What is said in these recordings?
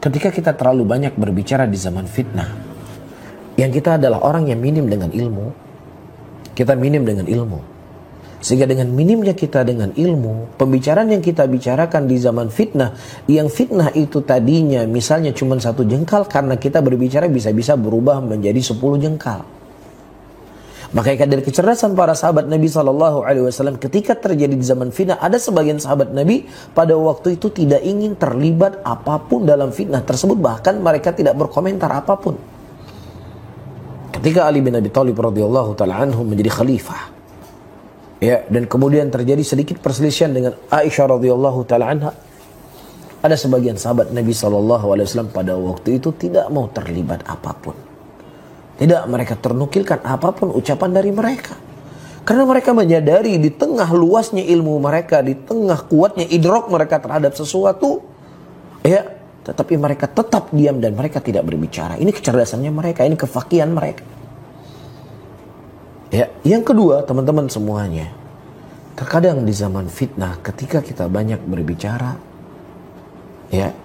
ketika kita terlalu banyak berbicara di zaman fitnah, yang kita adalah orang yang minim dengan ilmu, kita minim dengan ilmu. Sehingga dengan minimnya kita dengan ilmu, pembicaraan yang kita bicarakan di zaman fitnah, yang fitnah itu tadinya misalnya cuma 1 jengkal, karena kita berbicara bisa-bisa berubah menjadi 10 jengkal. Makanya dari kecerdasan para sahabat Nabi SAW, ketika terjadi di zaman fitnah, ada sebagian sahabat Nabi pada waktu itu tidak ingin terlibat apapun dalam fitnah tersebut, bahkan mereka tidak berkomentar apapun. Ketika Ali bin Abi Thalib radhiyallahu taala anhu menjadi khalifah, ya, dan kemudian terjadi sedikit perselisihan dengan Aisyah radhiyallahu taala anha, ada sebagian sahabat Nabi SAW pada waktu itu tidak mau terlibat apapun. Tidak mereka ternukilkan apapun ucapan dari mereka. Karena mereka menyadari di tengah luasnya ilmu mereka, di tengah kuatnya idrok mereka terhadap sesuatu, ya, tetapi mereka tetap diam dan mereka tidak berbicara. Ini kecerdasannya mereka, ini kefakihan mereka. Ya, yang kedua, teman-teman semuanya, terkadang di zaman fitnah ketika kita banyak berbicara, ya,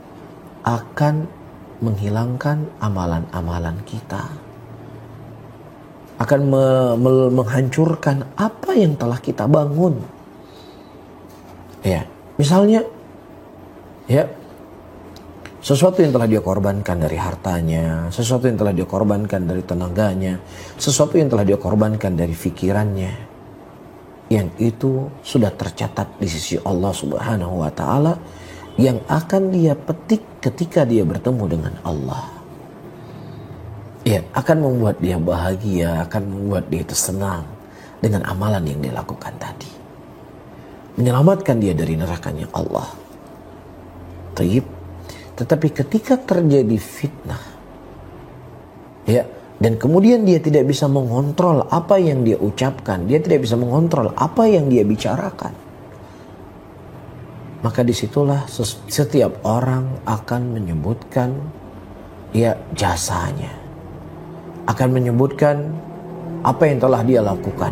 akan menghilangkan amalan-amalan kita. Akan menghancurkan apa yang telah kita bangun. Ya, misalnya, ya, sesuatu yang telah dia korbankan dari hartanya, sesuatu yang telah dia korbankan dari tenaganya, sesuatu yang telah dia korbankan dari pikirannya, yang itu sudah tercatat di sisi Allah Subhanahu wa taala, yang akan dia petik ketika dia bertemu dengan Allah. Ya, akan membuat dia bahagia, akan membuat dia senang dengan amalan yang dia lakukan tadi. Menyelamatkan dia dari nerakanya Allah. Tetapi ketika terjadi fitnah, ya, dan kemudian dia tidak bisa mengontrol apa yang dia ucapkan, dia tidak bisa mengontrol apa yang dia bicarakan, maka disitulah setiap orang akan menyebutkan, ya, jasanya, akan menyebutkan apa yang telah dia lakukan,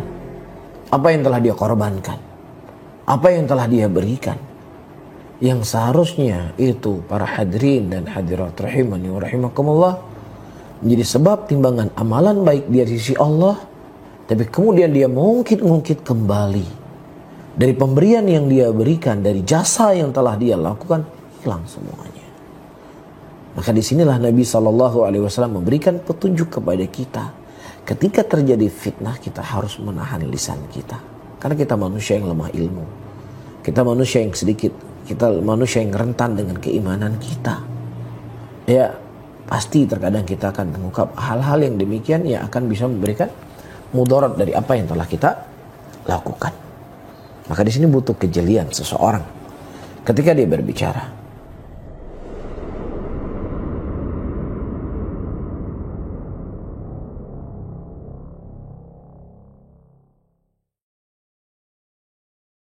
apa yang telah dia korbankan, apa yang telah dia berikan, yang seharusnya itu para hadirin dan hadirat rahimani wa rahimakumullah menjadi sebab timbangan amalan baik di sisi Allah, tapi kemudian dia mengungkit kembali dari pemberian yang dia berikan, dari jasa yang telah dia lakukan, hilang semuanya. Maka disinilah Nabi SAW memberikan petunjuk kepada kita. Ketika terjadi fitnah, kita harus menahan lisan kita. Karena kita manusia yang lemah ilmu. Kita manusia yang sedikit. Kita manusia yang rentan dengan keimanan kita. Ya, pasti terkadang kita akan mengungkap hal-hal yang demikian yang akan bisa memberikan mudarat dari apa yang telah kita lakukan. Maka di sini butuh kejelian seseorang ketika dia berbicara.